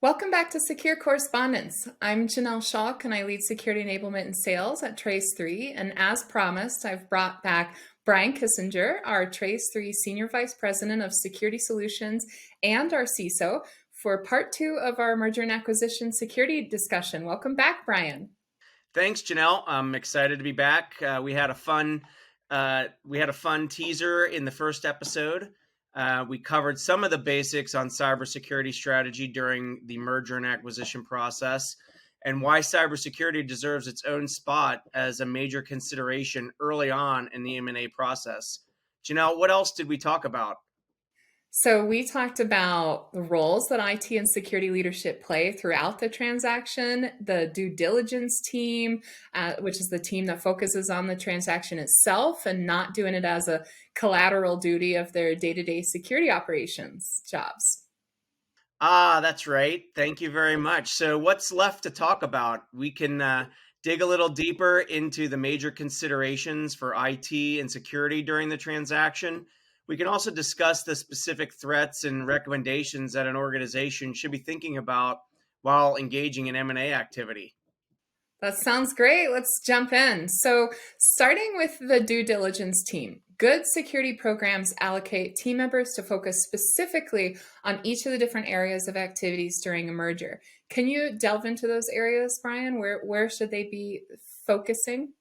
Welcome back to Secure Correspondence. I'm Janelle Schalk and I lead security enablement and sales at Trace3. And as promised, I've brought back Brian Kissinger, our Trace3 Senior Vice President of Security Solutions and our CISO, for part two of our merger and acquisition security discussion. Welcome back, Brian. Thanks, Janelle. I'm excited to be back. We had a fun teaser in the first episode. We covered some of the basics on cybersecurity strategy during the merger and acquisition process, and why cybersecurity deserves its own spot as a major consideration early on in the M&A process. Janelle, what else did we talk about? So we talked about the roles that IT and security leadership play throughout the transaction, the due diligence team, which is the team that focuses on the transaction itself and not doing it as a collateral duty of their day-to-day security operations jobs. That's right. Thank you very much. So what's left to talk about? We can dig a little deeper into the major considerations for IT and security during the transaction. We can also discuss the specific threats and recommendations that an organization should be thinking about while engaging in M&A activity. That sounds great. Let's jump in. So, starting with the due diligence team, good security programs allocate team members to focus specifically on each of the different areas of activities during a merger. Can you delve into those areas, Brian? Where should they be focusing?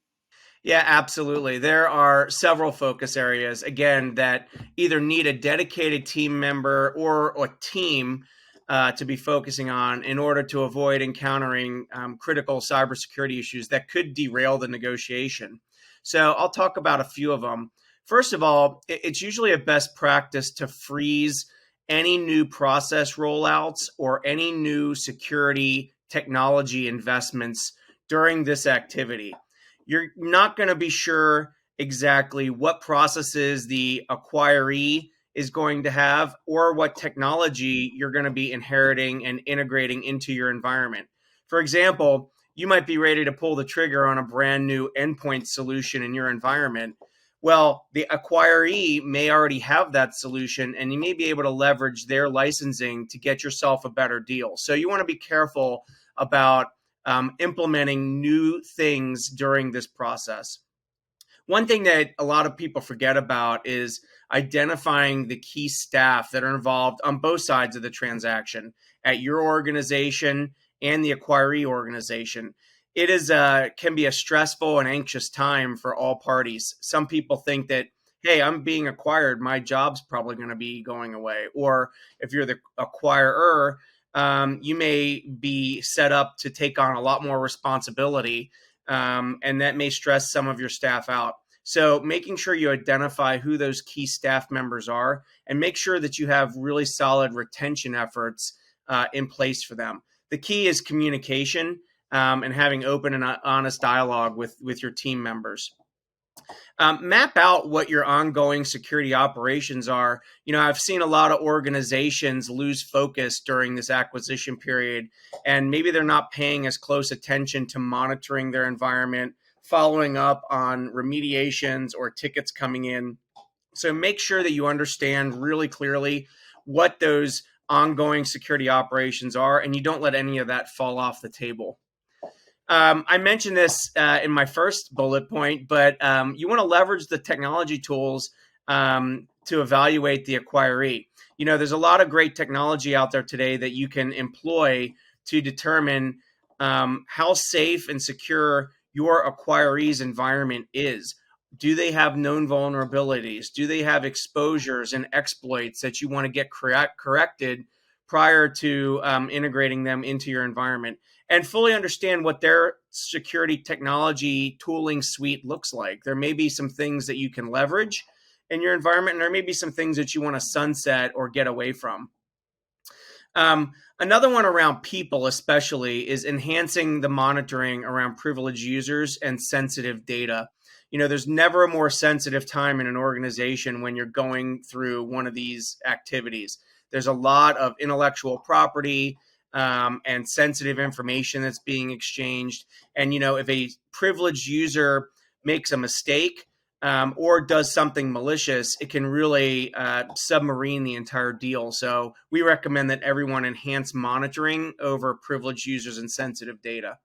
Yeah, absolutely. There are several focus areas, again, that either need a dedicated team member or a team to be focusing on in order to avoid encountering critical cybersecurity issues that could derail the negotiation. So I'll talk about a few of them. First of all, it's usually a best practice to freeze any new process rollouts or any new security technology investments during this activity. You're not going to be sure exactly what processes the acquiree is going to have or what technology you're going to be inheriting and integrating into your environment. For example, you might be ready to pull the trigger on a brand new endpoint solution in your environment. Well, the acquiree may already have that solution, and you may be able to leverage their licensing to get yourself a better deal. So you want to be careful about implementing new things during this process. One thing that a lot of people forget about is identifying the key staff that are involved on both sides of the transaction at your organization and the acquiree organization. It is can be a stressful and anxious time for all parties. Some people think that, hey, I'm being acquired, my job's probably going to be going away. Or if you're the acquirer, you may be set up to take on a lot more responsibility, and that may stress some of your staff out. So making sure you identify who those key staff members are and make sure that you have really solid retention efforts in place for them. The key is communication and having open and honest dialogue with your team members. Map out what your ongoing security operations are. I've seen a lot of organizations lose focus during this acquisition period, and maybe they're not paying as close attention to monitoring their environment, following up on remediations or tickets coming in. So make sure that you understand really clearly what those ongoing security operations are, and you don't let any of that fall off the table. I mentioned this in my first bullet point, but you want to leverage the technology tools to evaluate the acquiree. There's a lot of great technology out there today that you can employ to determine how safe and secure your acquiree's environment is. Do they have known vulnerabilities? Do they have exposures and exploits that you want to get corrected prior to integrating them into your environment? And fully understand what their security technology tooling suite looks like. There may be some things that you can leverage in your environment, and there may be some things that you want to sunset or get away from. Another one around people especially is enhancing the monitoring around privileged users and sensitive data. There's never a more sensitive time in an organization when you're going through one of these activities. There's a lot of intellectual property and sensitive information that's being exchanged. And, if a privileged user makes a mistake, or does something malicious, it can really submarine the entire deal. So we recommend that everyone enhance monitoring over privileged users and sensitive data.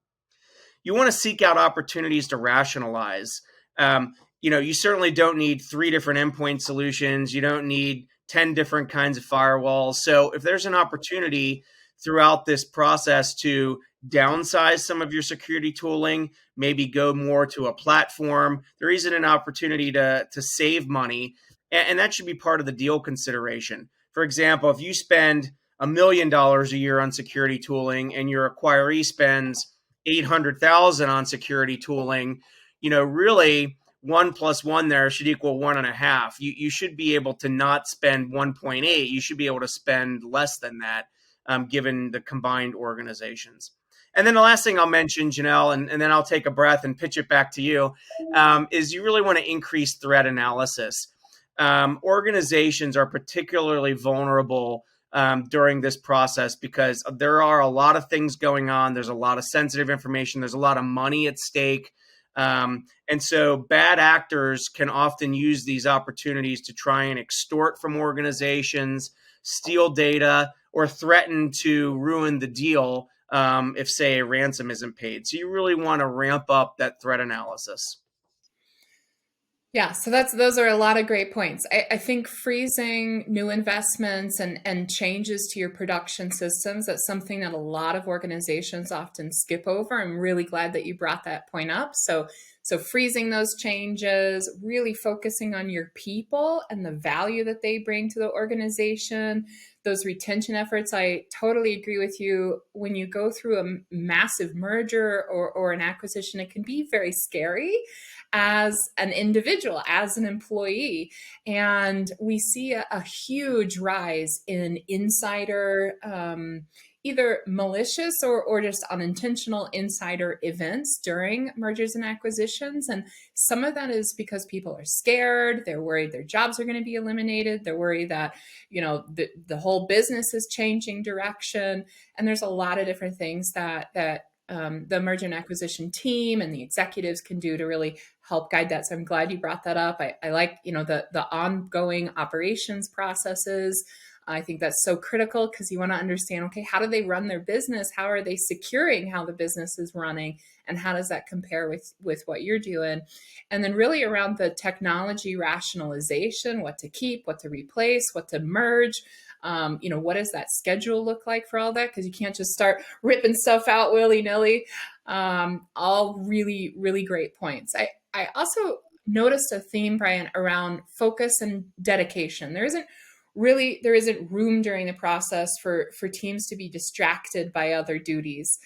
You want to seek out opportunities to rationalize. Um, you certainly don't need 3 different endpoint solutions. You don't need 10 different kinds of firewalls. So if there's an opportunity throughout this process to downsize some of your security tooling, maybe go more to a platform, there isn't an opportunity to save money. And that should be part of the deal consideration. For example, if you spend $1 million a year on security tooling and your acquiree spends 800,000 on security tooling, really 1 + 1 there should equal 1.5. You should be able to not spend 1.8. You should be able to spend less than that, given the combined organizations. And then the last thing I'll mention, Janelle, and then I'll take a breath and pitch it back to you, is you really want to increase threat analysis. Organizations are particularly vulnerable during this process because there are a lot of things going on. There's a lot of sensitive information. There's a lot of money at stake. And so bad actors can often use these opportunities to try and extort from organizations, steal data, or threaten to ruin the deal if, say, a ransom isn't paid. So you really want to ramp up that threat analysis. Yeah, so those are a lot of great points. I think freezing new investments and changes to your production systems, that's something that a lot of organizations often skip over. I'm really glad that you brought that point up. So freezing those changes, really focusing on your people and the value that they bring to the organization, those retention efforts. I totally agree with you. When you go through a massive merger or an acquisition, it can be very scary as an individual, as an employee. And we see a huge rise in insider, either malicious or just unintentional insider events during mergers and acquisitions. And some of that is because people are scared. They're worried their jobs are going to be eliminated. They're worried that, the whole business is changing direction. And there's a lot of different things that the merger and acquisition team and the executives can do to really help guide that. So I'm glad you brought that up. I like, the ongoing operations processes. I think that's so critical because you want to understand, okay, how do they run their business? How are they securing how the business is running? And how does that compare with what you're doing? And then really around the technology rationalization, what to keep, what to replace, what to merge. What does that schedule look like for all that? Because you can't just start ripping stuff out willy-nilly. All really, really great points. I also noticed a theme, Brian, around focus and dedication. There isn't room during the process for teams to be distracted by other duties.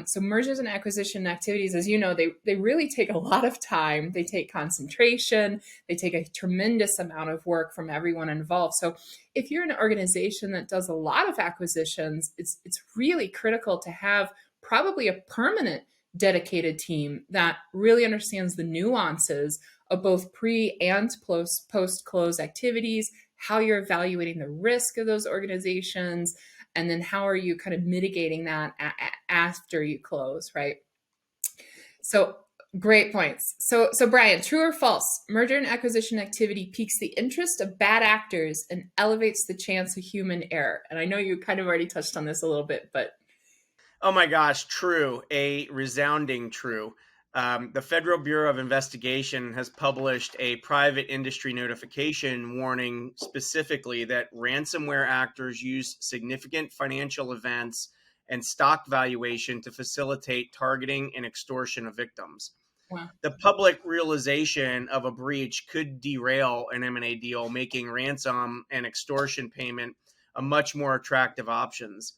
So mergers and acquisition activities, as you know, they really take a lot of time. They take concentration. They take a tremendous amount of work from everyone involved. So if you're an organization that does a lot of acquisitions, it's really critical to have probably a permanent dedicated team that really understands the nuances of both pre and post-close activities, how you're evaluating the risk of those organizations, and then how are you kind of mitigating that after you close, right? So great points. So Brian, true or false? Merger and acquisition activity piques the interest of bad actors and elevates the chance of human error. And I know you kind of already touched on this a little bit, but Oh my gosh, true. A resounding true. The Federal Bureau of Investigation has published a private industry notification warning specifically that ransomware actors use significant financial events and stock valuation to facilitate targeting and extortion of victims. wow. The public realization of a breach could derail an M&A deal, making ransom and extortion payment a much more attractive options.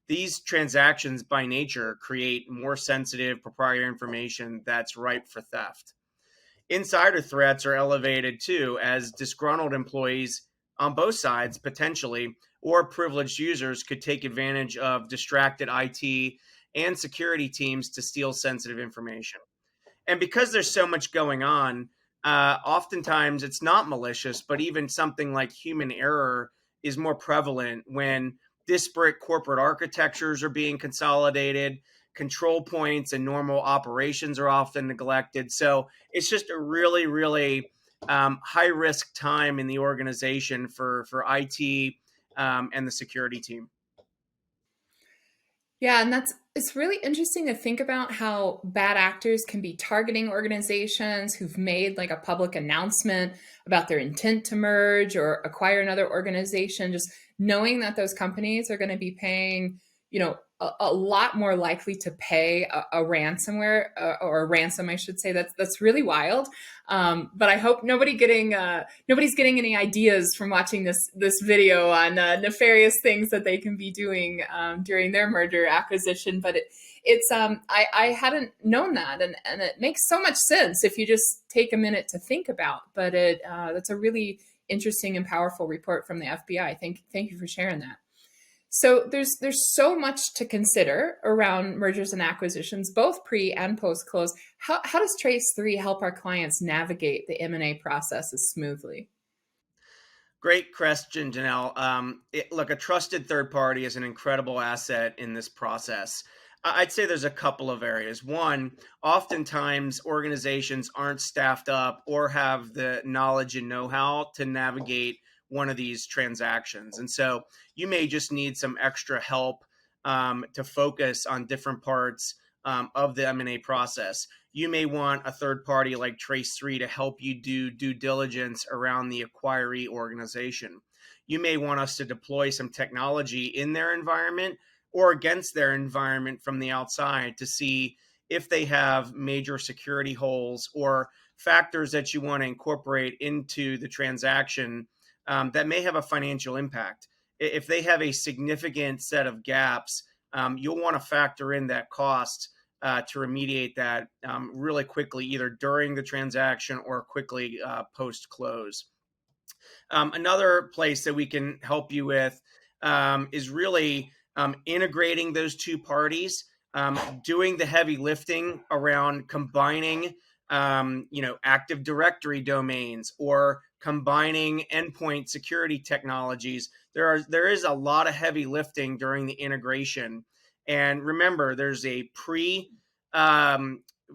These transactions by nature create more sensitive proprietary information that's ripe for theft. Insider threats are elevated too, as disgruntled employees on both sides potentially, or privileged users could take advantage of distracted IT and security teams to steal sensitive information. And because there's so much going on, oftentimes it's not malicious, but even something like human error is more prevalent when disparate corporate architectures are being consolidated, control points and normal operations are often neglected. So it's just a really, really high risk time in the organization for IT and the security team. Yeah, and it's really interesting to think about how bad actors can be targeting organizations who've made like a public announcement about their intent to merge or acquire another organization, just knowing that those companies are going to be paying, a lot more likely to pay a ransomware or a ransom, I should say. That's really wild. But I hope nobody's getting any ideas from watching this video on nefarious things that they can be doing during their merger acquisition. But I hadn't known that, and it makes so much sense if you just take a minute to think about. But that's a really interesting and powerful report from the FBI. Thank you for sharing that. So there's so much to consider around mergers and acquisitions, both pre and post close. How does Trace 3 help our clients navigate the M&A processes smoothly? Great question, Janelle. Look, a trusted third party is an incredible asset in this process. I'd say there's a couple of areas. One, oftentimes organizations aren't staffed up or have the knowledge and know-how to navigate one of these transactions. And so you may just need some extra help to focus on different parts of the M&A process. You may want a third party like Trace3 to help you do due diligence around the acquiree organization. You may want us to deploy some technology in their environment or against their environment from the outside to see if they have major security holes or factors that you want to incorporate into the transaction that may have a financial impact. If they have a significant set of gaps, you'll want to factor in that cost to remediate that really quickly, either during the transaction or quickly post close. Another place that we can help you with is really integrating those two parties, doing the heavy lifting around combining, Active Directory domains or combining endpoint security technologies. There is a lot of heavy lifting during the integration. And remember, there's a pre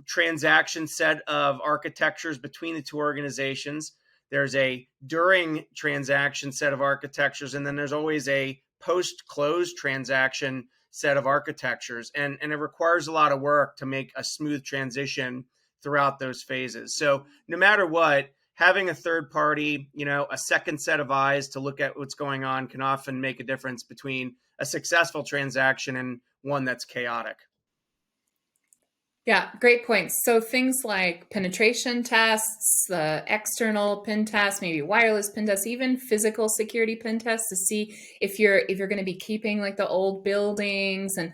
transaction set of architectures between the two organizations. There's a during transaction set of architectures, and then there's always a post-close transaction set of architectures. And it requires a lot of work to make a smooth transition throughout those phases. So no matter what, having a third party, a second set of eyes to look at what's going on can often make a difference between a successful transaction and one that's chaotic. Yeah, great points. So things like penetration tests, the external pen tests, maybe wireless pen tests, even physical security pen tests to see if you're going to be keeping like the old buildings and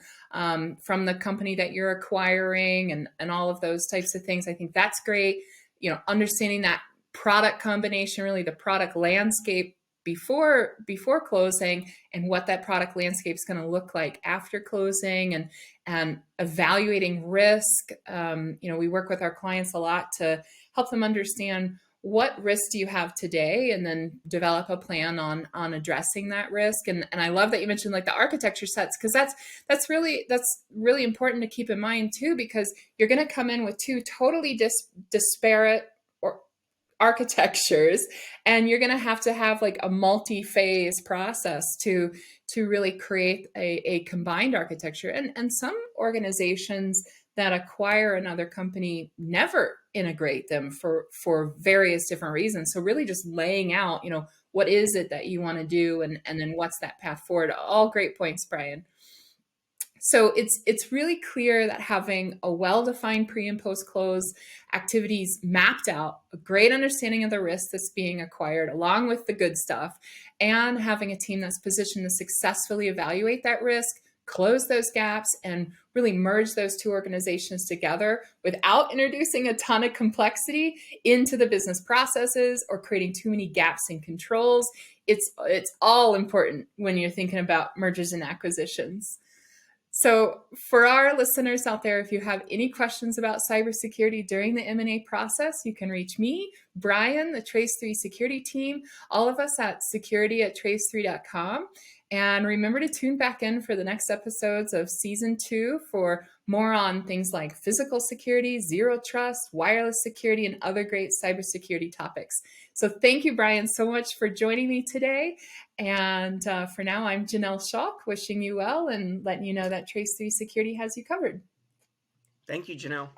from the company that you're acquiring and all of those types of things. I think that's great. Understanding that product combination, really the product landscape before closing, and what that product landscape is going to look like after closing, and evaluating risk. We work with our clients a lot to help them understand what risk do you have today, and then develop a plan on addressing that risk. And I love that you mentioned like the architecture sets, because that's really important to keep in mind too, because you're going to come in with two totally disparate architectures, and you're going to have like a multi-phase process to really create a combined architecture. And some organizations that acquire another company never integrate them for various different reasons. So really just laying out, what is it that you want to do, and then what's that path forward. All great points, Brian. So it's really clear that having a well-defined pre and post-close activities mapped out, a great understanding of the risk that's being acquired along with the good stuff, and having a team that's positioned to successfully evaluate that risk, close those gaps, and really merge those two organizations together without introducing a ton of complexity into the business processes or creating too many gaps in controls. It's all important when you're thinking about mergers and acquisitions. So for our listeners out there, if you have any questions about cybersecurity during the M&A process, you can reach me, Brian, the Trace3 security team, all of us at security@trace3.com. And remember to tune back in for the next episodes of season 2 for more on things like physical security, zero trust, wireless security, and other great cybersecurity topics. So thank you, Brian, so much for joining me today. And for now, I'm Janelle Schalk, wishing you well and letting you know that Trace 3 Security has you covered. Thank you, Janelle.